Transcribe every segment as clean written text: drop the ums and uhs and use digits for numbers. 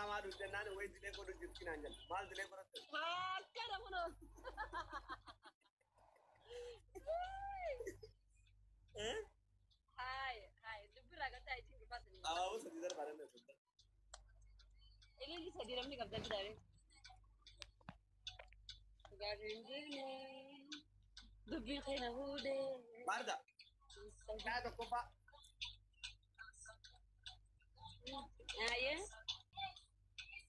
ما دو جنان وين دلي كودو جيتكين انجل مال دلي كودو كده منو هاي دبر قلت هاي تيجي باتني اه وصل دي بارن ده اللي لسه دي رمني قبل كده قاعدين دبي خينا هودي باردا هذا كوفا ايه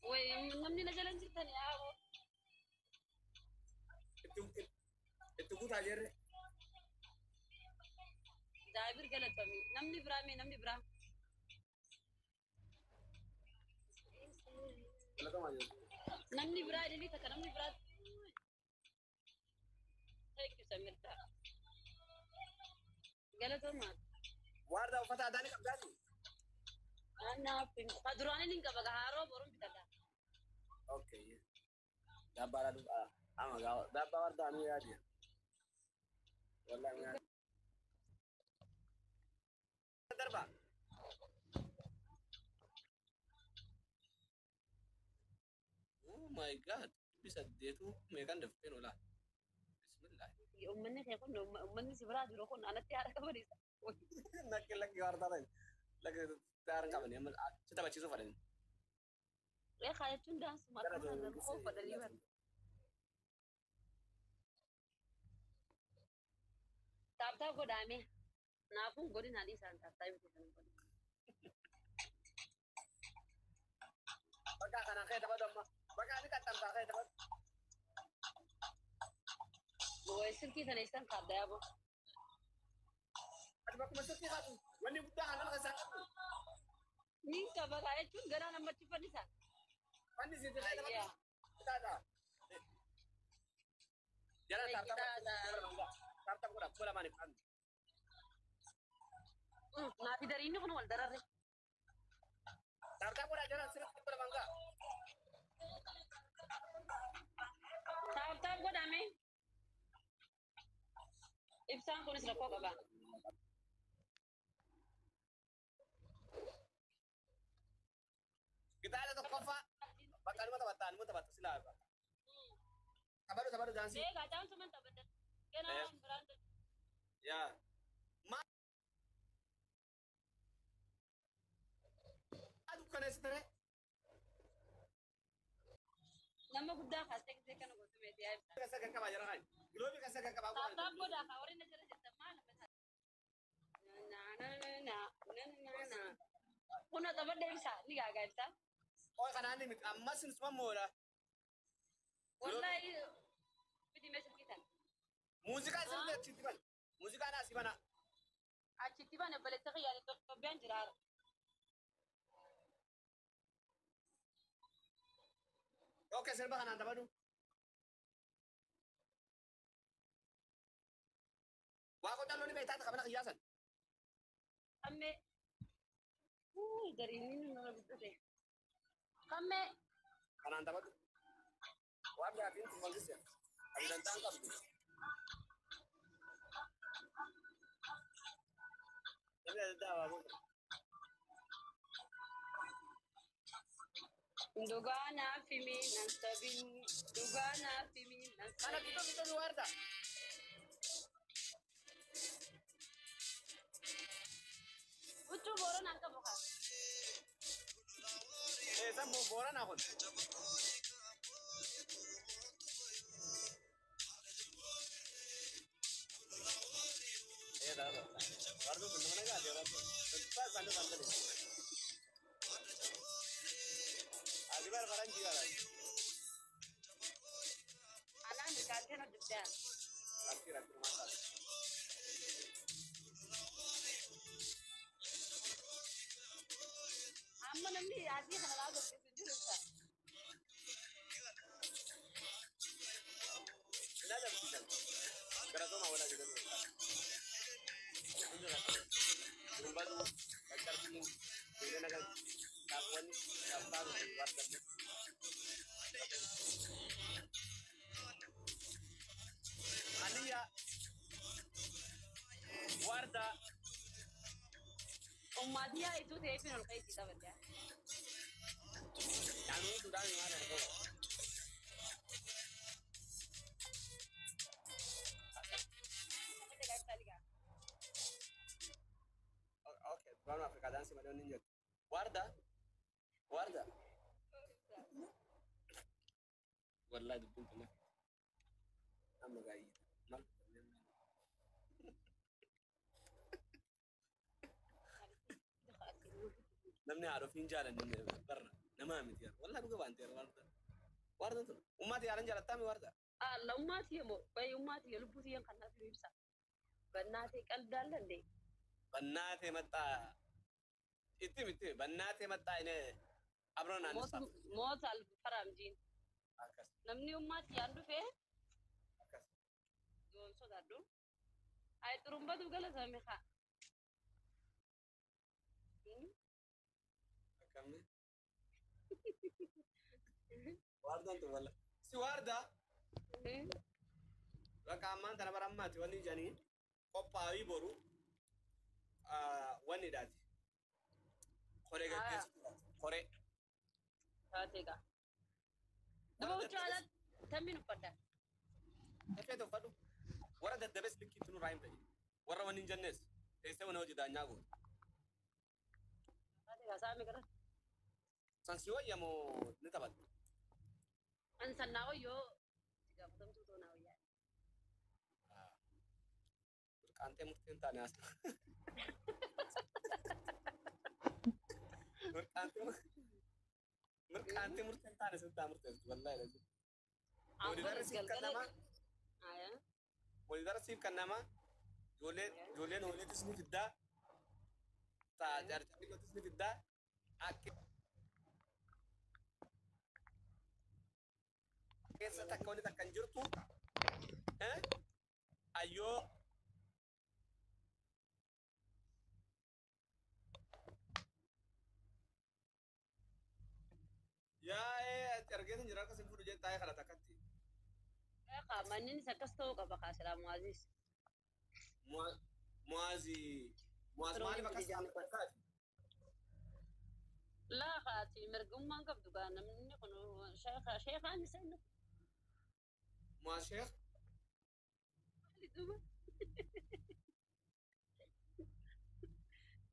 ومني نجلن جدا يا ابو انتو كنت اجر دايبر قالت نمني برامي نمني برام ولا كما نمني برا اللي تك نمني برا هيك سمرتها قالت ما واردا وفتا داني كبداني انا في قدراني نينك بقى هارو برون بتاع اوكي ده بارد اما ده بارد انو يا دي والله ما دربا Oh my god, bisa dia tuh mereka daftar olah. Bismillah. أمني خيكون أمني سبرا جروكون أنا تيار كبري Nak lagi warta lain. Lagi sekarang kapan ya? Kita baca sofa ini. يا خالد توندا سمعت أنا الخوف ده اللي ورد تابتا قدامي نافون قولي نادي سان تابتا يبغى سان Baka kana kayak dapat dong, baka ini kan tanpa kayak dapat. gue sirki sana iskan kada ya bu Ada baku masuk sih kan? Mandi budak anak kesana. ninka baka ya cun gara nama cepat di sana Mandi sih kayak dapat. iya Kita ada. Jalan tarta. Tarta kurang, bola mana kan? nabi dari ini kan wal darare Tarta kurang jalan sini bola mangga. tap qodame ibsan kun isra ko baba Kita ada tuh kofa. Baka anu mata sila. Sabar jangan sih. dega jangan cuma tabadan kena beranda Ya. Aduh kan estere. nama gudda khastek se kana gosu me tiya Kasar kan kabajar kan. Gilobi kasar kan kabajar. tap goda ka wurin da jira da mana na kuna tabadda ibsa ni ga gaita Oh kan ane mit amma sin semua mola. wallahi bidi me sulkitan Musika sin da citiban. Musika na sibana. a citi bane bale ta yani to ben jirar Oke serba kan anda badu. Wa ko talo ni beta ta kabana kiyasan. amme dari ini nuna bidde kamme Kan anda badu. Wa bi akin tu magis ya. Abi dan tangkap. Ini ada dawa bu. ndugana fimi nan sabin ndugana fimi nan Kana kita luar dah. ucu boro nan ka boka Sambo boran akon. Dah. Baru tu mana ga dia tu. Pas sandu sandu ni. Adibar karan jiwa lagi. anan dikate na dudda Akhir mata. amma nan ni adi kana la gobe sujuru ta Ada bisa. Kerana mau ada juga. Baru acar ini ini nak kawan kapal luar dan Alia Warda umma dia itu te fin al qaiti tabata warda wallahi dubbin kana amma gayi mal namni arufin jalan barna nama miti wallahi duga banter warda tun ummati yaran jalattami warda alla ummati mo bay ummati lubuti yan kana ibsa bannate qaldalan de bannate matta itti bannate matta ine abron an saf motal faramjin akas namni ummati yandu fe akas don so daddu ay turumba du gala sami kha akamne warda tu wala si warda rakaman tana barammati wani jani koppawi boru wani dati kore ga kore tatega dubu chala taminu pada efe to fadu wara da dabes likki tunu raim tayi wara wani jannes e se wona wajida nyago tatega sami kara san si waya mo ni tabat an sannawo yo tiga mutam tu to nawo ya kante murtin tane as kante murtin tane senta murtin wallahi lazim wadi darasi kanama aya wadi darasi kanama jole no ne tisni fidda ta jar chandi ko tisni fidda ak kesa takoni takkan jirtu ayo ya targetin jira ka simfu je tay khala takatti ka manin sakasto ka baka salamu aziz muazi mali bakas la khati mergum man kabdu ga namni kono shaykha ni sen muaz sheikh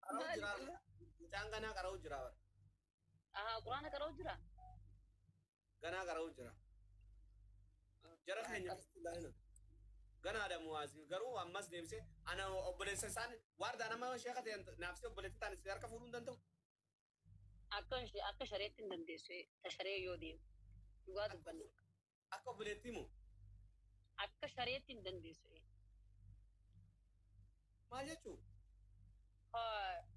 arau jira jangana karau jira qur'ana karo jira gana karau jira jara khanya bismillah gana ada muazi garu ammas demse ana obbolese san warda nama sheikha nafsi obbolese tan siyar ka furun danto akka shareetin dandeessu tasharee yoo deemu dhugaa dubbanna akka obboleettimu akka shareetin dandeessu maal jechuu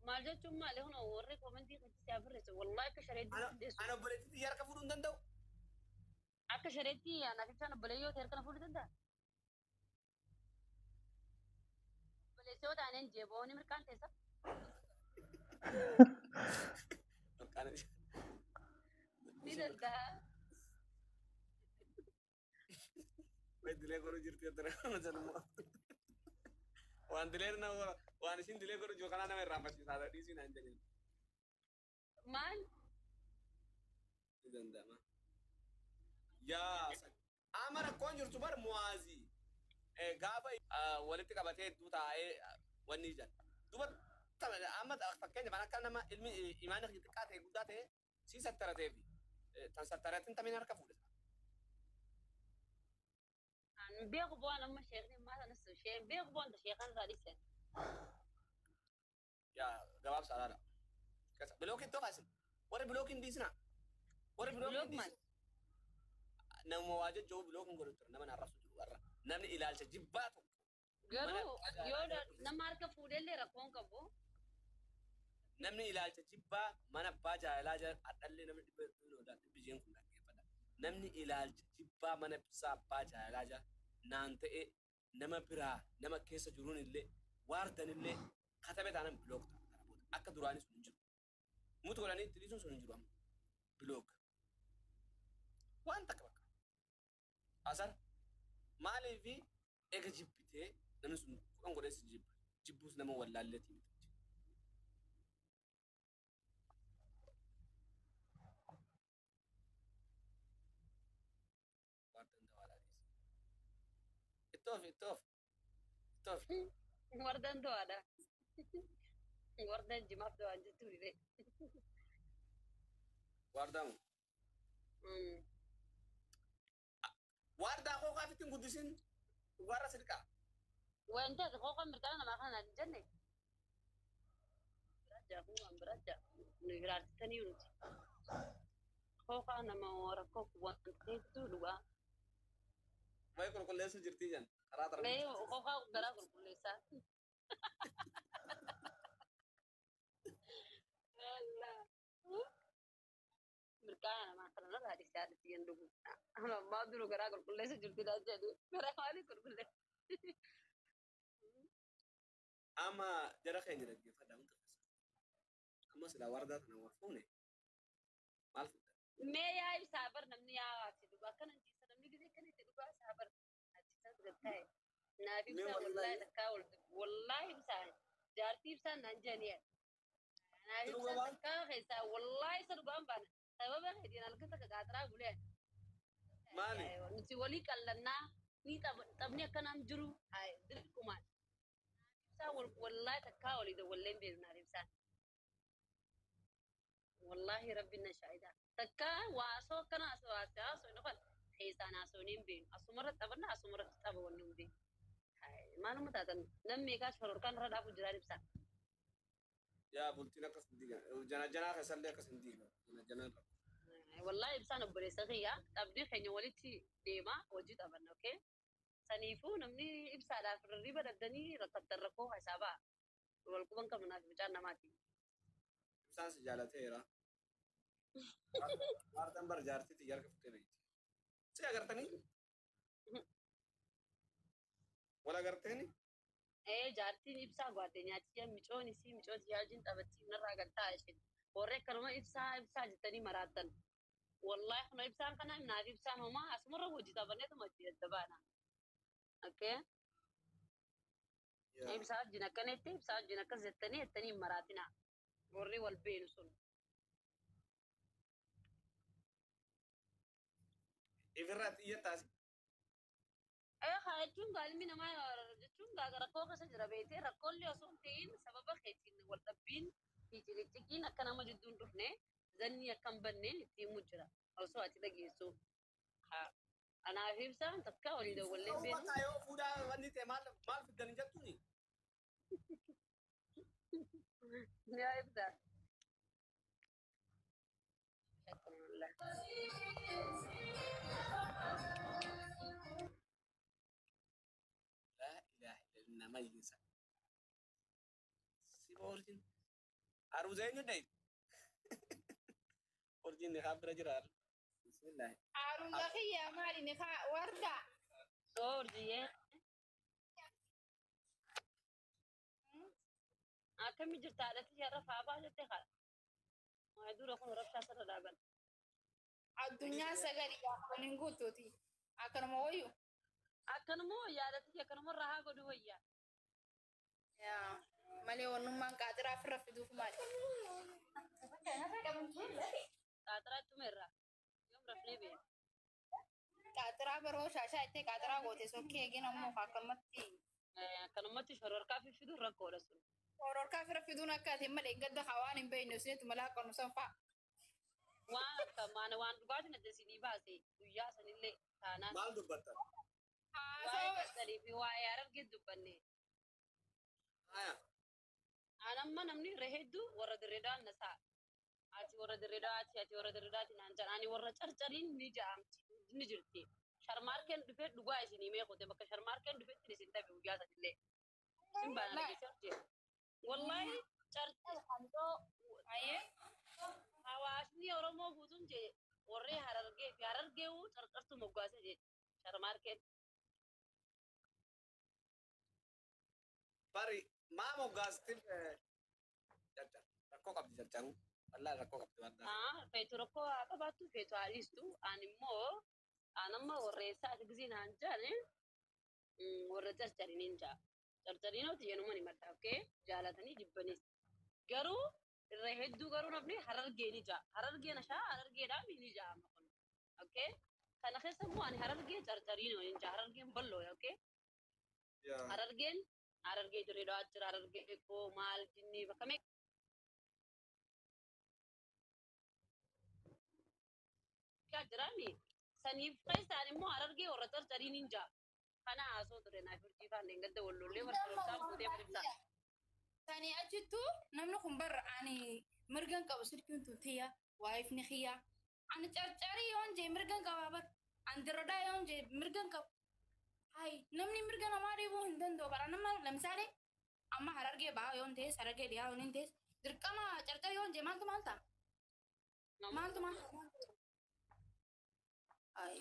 maal jechuun maali hono warri komantii kanti siyaafirreessu wallahi akka shareetin dandeessu ana obboleetti xiyyaar ka fudhuun danda'u akka shareetti anaafisaan obboleeyyoo ta'e harkana fuudhuu danda'a obboleessoo taaneen jeebooni mirkaan teessa ni danda'a dilee goru jirti tara waan dilee na waan isin dilee goru jo kana nama irraa fasiisaa dhiisii naan jedhin maal ni danda'ama yaa amara koon jirtu bar muwaazii gaafa walitti qabatee hedduu taa'ee wanni jan duba amma fakkeenya baan akka nama ilmi imaana xiqqaa ta'e guddaa ta'e sii sattaratee fi tan sattaratin tamin harka fuudhe beeku bu'aan amma sheekni maata nasu shee beeku bu'aan ta sheekan irraa dhiisen yaa gabaab salaadha kasa bilookin to kaasin warri bilookin dhiisina warri bilookin dhiisina nama waa jechuu bilookin godhu tura nama narrabsu jiru warra namni ilaalcha jibbaa tokko garuu yoo nama harka fuudhellee rakkoon qabu namni ilaalcha jibbaa mana abbaa jaalalaa jira adhallee namni dhibba dhibbijiin kun dhaggeeffata namni ilaalcha jibbaa mana ibsaa abbaa jaalalaa jira naan ta'e nama biraa nama keessa jiruun illee waardan illee katabe taanan bilook ta'a akka duraanii sun hin jiru mutu godhanii itti dhiisuun sun hin jiru amma bilook waan takka bakka asar maaliifi ega jibbitee namni sun kudhan godhee si jibbuus nama wallaalleetii miti Itof. wardan do'aadha wardan jimaaf do'aan jettuu dhibee Wardamu. Warda ko kafitin gudisin. Warra sidika. وانت خوقا مرتانا ما خلنا الجنة برجع هو برجع نقرأ تاني ونتي خوقا أنا ما وركوك وانت تولوا May kulkuleso jirti jan. Karata rabi. ليه خوقا برا كل ساعة لا مرتانا ما خلنا هذه ساعة يندوب أنا ما أدري قرأ كل ساعة جلتي لا جدو قرأ مالي كل Ama jara kaya jira ge fada unta fasa. Ama sila warda na warfune. Mal fita. ما يا سافر نمني يا عاتي دبا كان انتي سنمني كذي كان انتي دبا سافر عاتي سافر نافي Me بسا والله wallahi. تكاول والله بسا جارتي بسا نانجانيا نافي Turu بسا baba. تكا خيسا والله سرقان بان سببا هدينا لكتا كاترا قولي Mani. نتي ولي كالنا ني تبني كان امجرو هاي دلكمان بسا والله تكاول إذا ولين بيزنا بسا والله ربنا شاهدا تكا واسو كان اسو اسو نقول حيسان اسو نيمبين اسو مرة تبنا اسو مرة تبوا النوبين ما نمتاتن نمي كاش فرور كان رد ابو جراري بسا Ya bultina kasindiga. Jana jana kasalle kasindiga. Jana jana. والله بسا نبري سغيا تبدي خيني ولتي ديما وجد ابن اوكي سنيفو نمني ابسا لا في الريبه ددني ركبت الركو حسابا والكم كم ناس بجانا ماتي Ibsaan si jaalateera. Wardan bar jaartii xiyyaar ka fudhee beekti. Si agartanii? Wal agarteeni? ايه جارتين ابسا غواتي نياتي ميچوني سي ميچوتي ياجين تبتي نرا غتا اشين وري كلمه ابسا جتني مراتن والله احنا ابسان كنا نادي ابسان هما اسمر وجي تبنيت مجي دبانا اوكي ابسا جنا كنت ابسا جنا كزتني التني مراتنا وري والبين سن Ifirraa xiyyattaasi. ايه خايتون قال مين ما جتون قال ركوك سجرا بيتي ركول لي اصوتين سبب خيتين والتبين في تلتكين كنا ما جدون رفنه زني كم بنين تي مجرا او سو اتي دغيسو انا في ابسان تكا ولي دو ولين بين Uummata yoo fuudhaa wanni ta'e maal fiddanii jettuuni? يا ابدا شكرا لله Laa ilaaha illallah nama iyyisa. Si boorjin. Aruuza eenyu dhayi? Boorjin ni kaa bira jira. Bismillaahi. Harun Zakiya mali ni ka warda. سورجي كم جرت على تجارة فابا جتها ما يدور أكون ربط سر دابن Addunyaa sagali waliin guutuuti. Akkanuma wayyu. أكن مو يا رتي أكن مرة ها قدو ويا Yaa malee wannummaan qaadiraa firra fiduuf mali. تاترا تمرة يوم رفني بين Qaadiraa baroo shaashaa itti qaadiraa goote sokkee eegina immoo akkamatti أكن ما تشهر كافي في دور ركولا سن hororkaa firra fiduun akka ati malee gadda hawaan hin beekne isineetu malaa qonu sanfaa. وان كمان وان دقات ندسيني باسي ويا سنيلة ثانا Maal dubbattan? واي Haasoo كسري في واي عرب جد بني Haya. أنا ما نمني رهيدو ورد الردان نسا أتي ورد الردات أتي ورد الردات نانجان أنا ورد چرچرين نيجا نجرتي شرماركن دفعت دقوا إسني مي خوته بك شرماركن دفعت نسيتا بيوجا سنيلة سنبانا لقي سرجي والله چرچر خمسو ayee hawaasni oromoo guutuun jee warri harargee fi harargee uu carqartu moggaasa jee sharmaarkeen Bari maa moggaastiin jarjar. Rakkoo qabdi jarjaru. Wallaahi rakkoo qabdi wardaa. feetu rakkoo haa qabaattu feetu haa dhiistu aan immoo aan amma warreessaa ati gizii naan jaane warra carcariniin jaa carcarinooti yenuman himadha okkee jaalatanii jibbaniis garuu irra hedduu garuu namni harargeeni jaa harargeen ashaa harargeedhaa miini jaa amma kun okkee kana keessa immoo ani harargee carcariinoo hin jaa harargeen balloo okkee Yaa. harargeen harargee jireedhaa jira harargee koo maal jinnii bakka meeqa jirani. Saniif keessaan immoo Harargee warra carcarii ninja. Kana haasoo ture naaf hojii faaneen gadda wallollee barbaadamsaa fuutee baribsa. Sani achitu namni kun barra ani mirgan qabu sirkiin tutiya waayif ni khiya ani carcari yoon je mirgan qaba bar andiroda yoon je mirgan qab hay namni mirgan amari bu hindan do bara nama lamsare amma Harargee baa yoon te Harargee diya yoon te dirqama carcari yoon je malta malta ay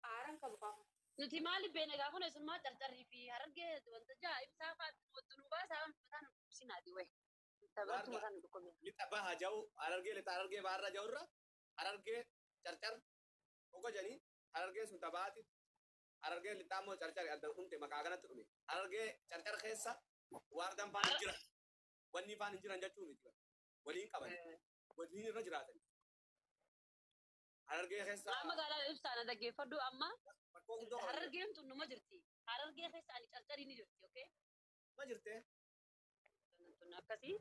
aran qabu qabu Nuti maaliif beena gaafa kun eessumaa carcarrii fi Harargee wanta jaa'ibsaa fa'aatti wanta nu baasaa mataan sinaati wayi. Taphatu mataan nu dhukkubee. Lixa baha jau Harargee baarra jaurra Harargee carcar ogo janii Harargee sun tabaati Harargee lixaa immoo carcar adda dhumte maqaa kanatti dhume Harargee carcar keessa waardan faan jira wanni faan jiran jechuu miti waliin qaban waliin irra jiraatan Harargee keessa magaalaa ibsaan dhaggeeffadhu amma Harargeen tun numa jirti. Harargee keessa ani carcarii ni jirti, okay? ma jirte Tun akkasii.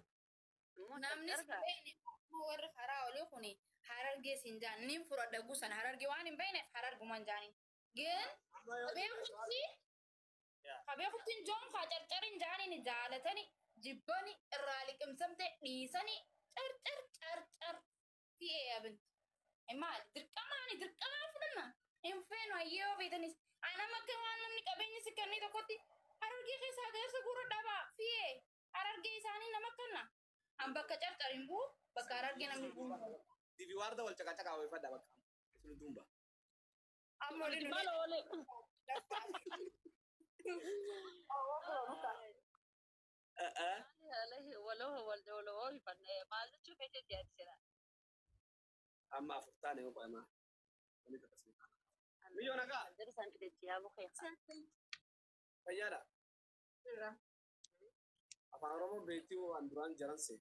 namni sibeen warra karaa olii kuni Harargee sinjaan nin fudhadha gusan Harargee waan hin beekneef Hararguman jaanii gen qabeekutti joon kaa carcarin jaanii ni jaalatani jibbani irraa liqimsamte dhiisani carcar fi'ee abinti maal dirqamaa fudhanna hin feenu hayyoo beetanis ana makka waan namni qabeenyi sikkannii tokkotti Harargee keessaa agarsa gurra dhabaa fi'ee Harargee isaanii nama kanna an bakka carcarin buu bakka Harargee namni buu divi waarda wal caqacaqaa way fadda bakka isin dumba amma Nuti maal oolee? Waloo hifannee maal jechuu feetee dhiyaachisera. amma afurtaan yoo qo'ama Miyoo nagaa Jara isaan fideetti yaa bukeessa. fayyaadha afaan oromoo beektii waan duraan jaran see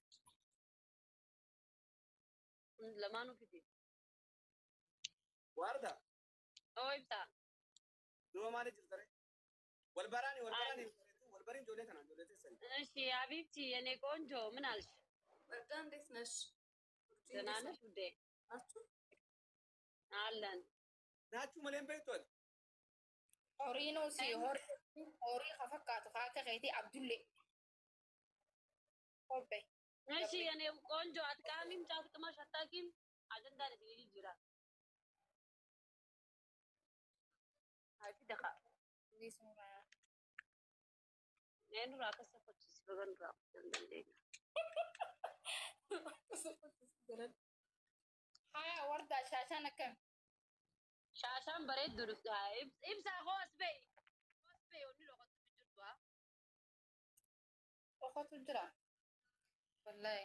Lamaanuu fide. waarda Oo ibsaa. duuba maali jirtare wal bariin ijoollee kanaan ijoollee teessanii እሺ ሀቢብቲ የኔ ቆንጆ ምን አልሽ? በጣም እንዴት ነሽ? ደህና ነሽ ውዴ? አለን። naachuu malee beektoon horii nuusi horii kafakkaatu kaaka keetii Abdulle kobbee እሺ የኔ ቆንጆ አትቃሚም ጫትቅማሽ አታቂም አጀንዳ ለትይይ ጅራ አይ ደኻ ነን ራከ ሰፈች ሲበገን ራ እንደንዴ ሀያ ወርዳ ሻሻን አከም ሻሻን በሬት ዱርስ ኢብሳ ሆስቤ ወኒ ሎቆት ቢጅርቷ ኦኮቱ ጅራ ወላሂ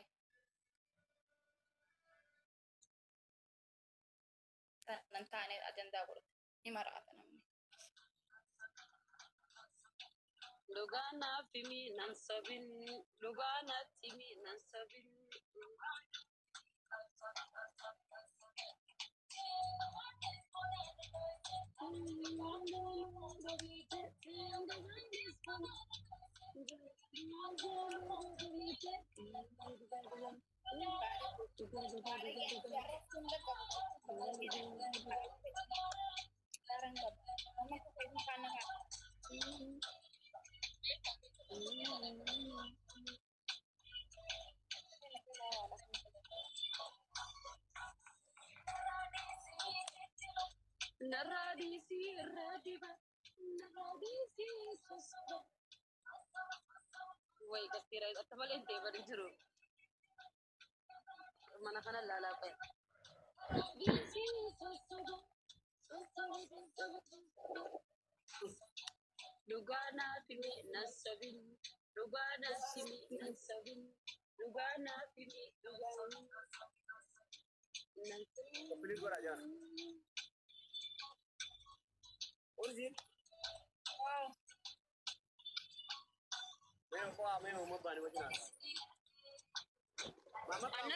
nantaane ajandaa godhate ni maraata namni Lugana fimi nan sobin Lugana timi nan sobin Naradisi radiba naradisi sosba Wai kastira itu malah ente baru juru mana kana lala pe Naradisi sosba Lugana fimi nasabin Lugana simi nasabin Lugana fimi Lugana Pilih gua aja. Origin. wow Meo mau bani macam mana? Mama Anna